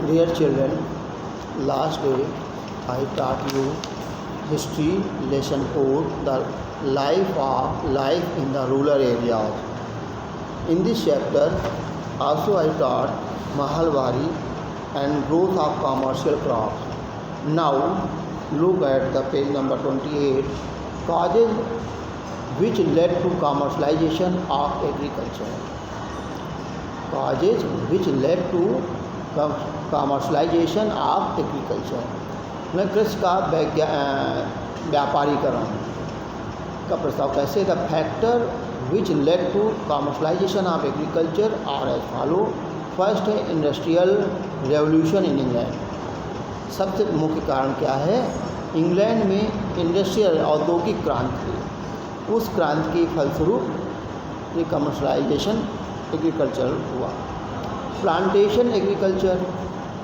Dear children, last day I taught you history lesson 4, the life in the rural areas. In this chapter also I taught Mahalwari and growth of commercial crops. Now look at the page number 28, causes which led to commercialization of agriculture. Causes which led to commercialization of agriculture में कृषि का व्यापारीकरण का प्रस्ताव कैसे the factor which led to commercialization of agriculture are as follow. First है industrial revolution in England. सबसे मुख्य कारण क्या है? इंग्लैंड में इंडस्ट्रियल औद्योगिक क्रांति, उस क्रांति के फलस्वरूप ये कमर्शलाइजेशन एग्रीकल्चर हुआ। प्लांटेशन एग्रीकल्चर,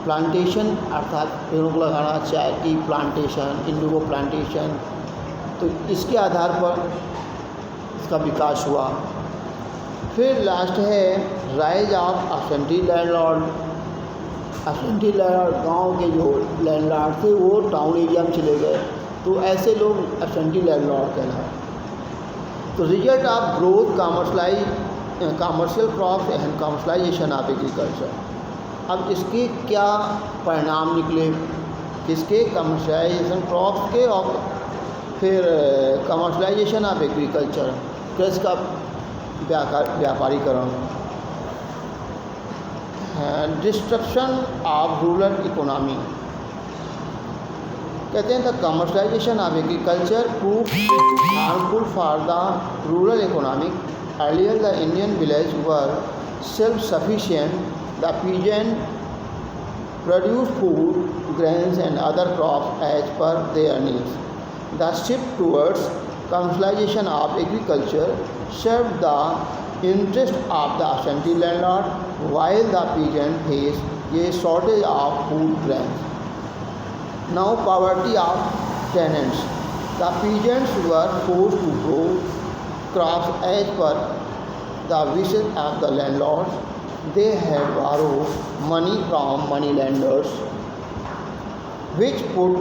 प्लांटेशन अर्थात पेड़ों को लगाना, चाय की प्लांटेशन, इंडिगो प्लांटेशन, तो इसके आधार पर इसका विकास हुआ। फिर लास्ट है राइज ऑफ असेंटी लैंडलॉर्ड। असेंटी लैंडलॉर्ड, गांव के जो लैंडलॉर्ड थे वो टाउन एरिया में चले गए, तो ऐसे लोग असेंटी लैंडलॉर्ड कहलाए। तो result of growth commercial crops and commercialisation of agriculture. अब इसके क्या परिणाम निकले? किसके? कमर्शलाइजेशन क्रॉप्स के और फिर कमर्शलाइजेशन ऑफ एग्रीकल्चर, कृषि का व्यापारीकरण। डिस्ट्रप्शन ऑफ रूरल इकोनॉमी, कहते हैं the commercialisation of agriculture prove harmful for the rural economic. Earlier, the Indian villages were self-sufficient. The peasants produced food, grains, and other crops as per their needs. The shift towards commercialization of agriculture served the interest of the absentee landlord, while the peasants faced a shortage of food grains. Now, poverty of tenants. The peasants were forced to grow crops as per the wishes of the landlords. They had borrowed money from moneylenders, which put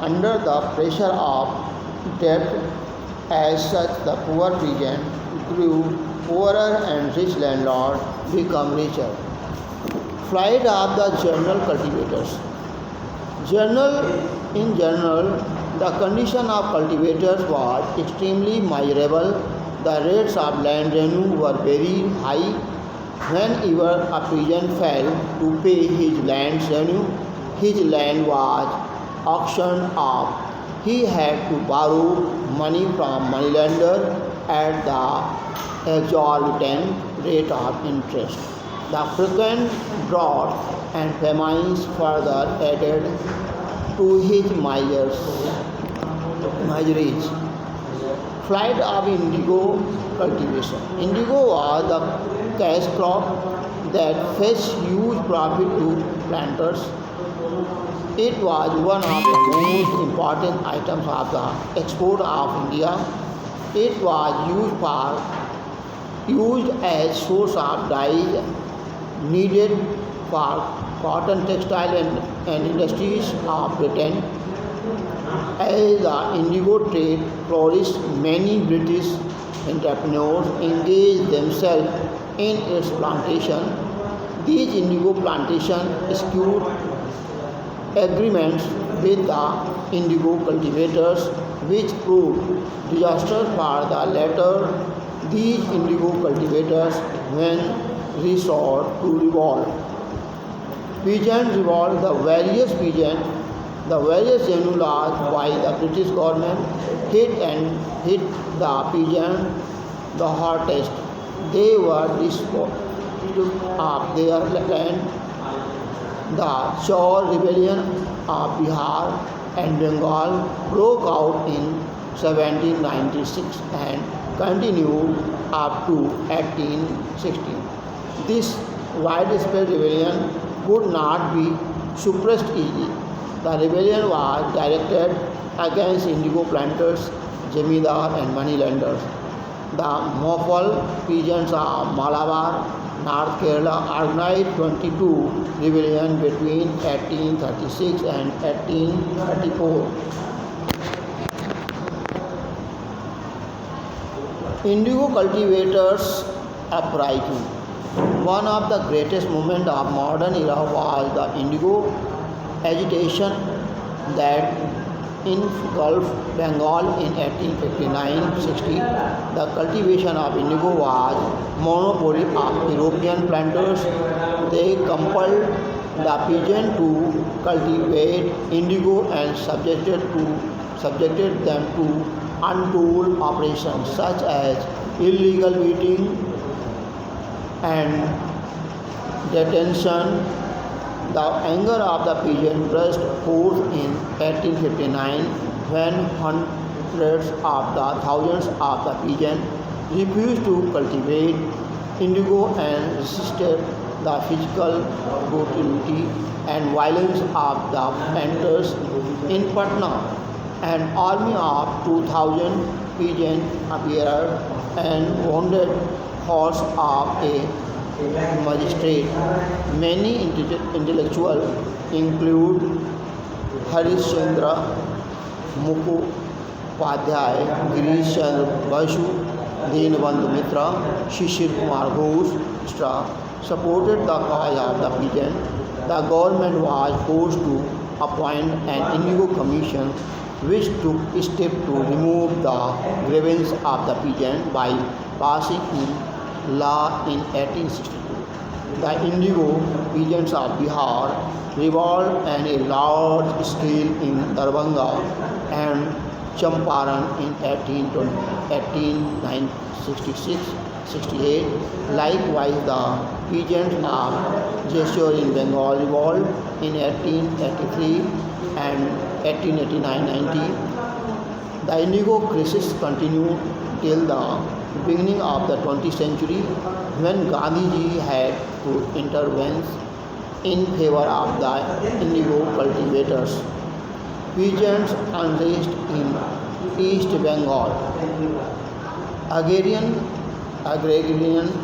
under the pressure of debt. As such, the poor peasant grew poorer and rich landlords become richer. Flight of the general cultivators. In general, the condition of cultivators was extremely miserable. The rates of land revenue were very high. Whenever a peasant failed to pay his land revenue, his land was auctioned off. He had to borrow money from moneylender at the exorbitant rate of interest. The frequent droughts and famines further added to his miseries. Flight of indigo cultivation. Indigo was the cash crop that fetched huge profit to planters. It was one of the most important items of the export of India. It was used as source of dyes needed for cotton, textile and industries of Britain. As the indigo trade flourished, many British entrepreneurs engaged themselves in its plantation. These indigo plantations secured agreements with the indigo cultivators, which proved disastrous for the latter. These indigo cultivators then resort to revolt. Peasant revolt. The various genuine laws by the British government hit the peasants the hardest. They were disposed of their land. The Chaur rebellion of Bihar and Bengal broke out in 1796 and continued up to 1816. This widespread rebellion could not be suppressed easily. The rebellion was directed against indigo planters, Jamindar and moneylenders. The Mophal peasants of Malabar North Kerala organized 22 rebellion between 1836 and 1834. Indigo cultivators uprising. One of the greatest movements of modern era was the indigo agitation that engulfed Bengal in 1859-60. The cultivation of indigo was monopoly of European planters. They compelled the peasants to cultivate indigo and subjected them to untold operations such as illegal beating and detention. The anger of the peasant burst forth in 1859 when hundreds of the thousands of the peasants refused to cultivate indigo and resisted the physical brutality and violence of the planters. In Patna, an army of 2,000 peasants appeared and wounded horse of a magistrate. Many intellectuals include Harish Chandra Mukhopadhyay, Girish Chandra Basu, Dinabandhu Mitra, Shishir Kumar Ghosh, etc. supported the cause of the peasant. The government was forced to appoint an indigo commission which took steps to remove the grievance of the peasant by passing in law in 1862. The indigo peasants of Bihar revolted on a large scale in Darbhanga and Champaran in 1866-68. Likewise, the peasants of Jessore in Bengal revolted in 1883 and 1889-90. The indigo crisis continued till the beginning of the 20th century when Gandhiji had to intervene in favor of the indigo cultivators. Peasants unrest in East Bengal. Agrarian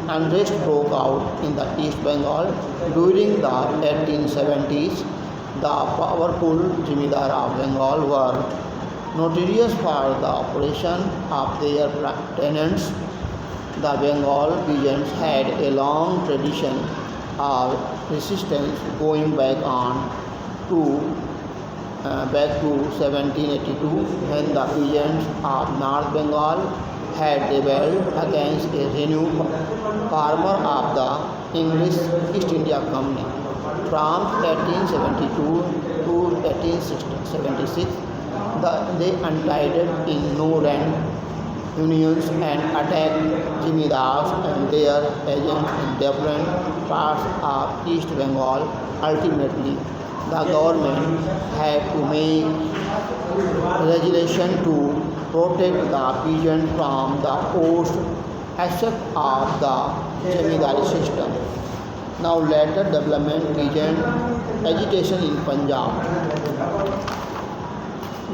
unrest broke out in the East Bengal during the 1870s. The powerful Jimidar of Bengal were notorious for the oppression of their tenants. The Bengal peasants had a long tradition of resistance going back to 1782 when the peasants of North Bengal had rebelled against a renewed farmer of the English East India Company. From 1872 to 1876, they untied in no-rent unions and attacked Jimidars and their agents in different parts of East Bengal. Ultimately, the government had to make legislation to protect the peasants from the forced accept of the Jamindari system. Now later development peasant agitation in Punjab.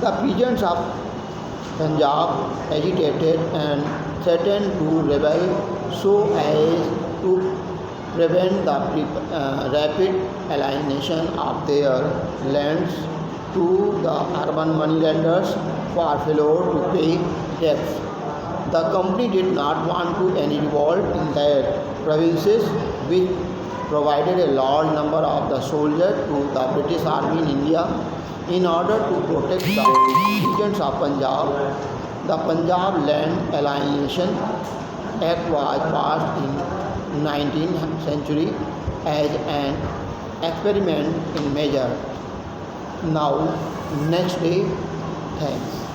The peasants of Punjab agitated and threatened to rebel so as to prevent the rapid alienation of their lands to the urban moneylenders for failure to pay debts. The company did not want to any revolt in their provinces, which provided a large number of the soldiers to the British Army in India. In order to protect the peasants of Punjab, the Punjab Land Alienation Act was passed in 19th century as an experiment in measure. Now, next day, thanks.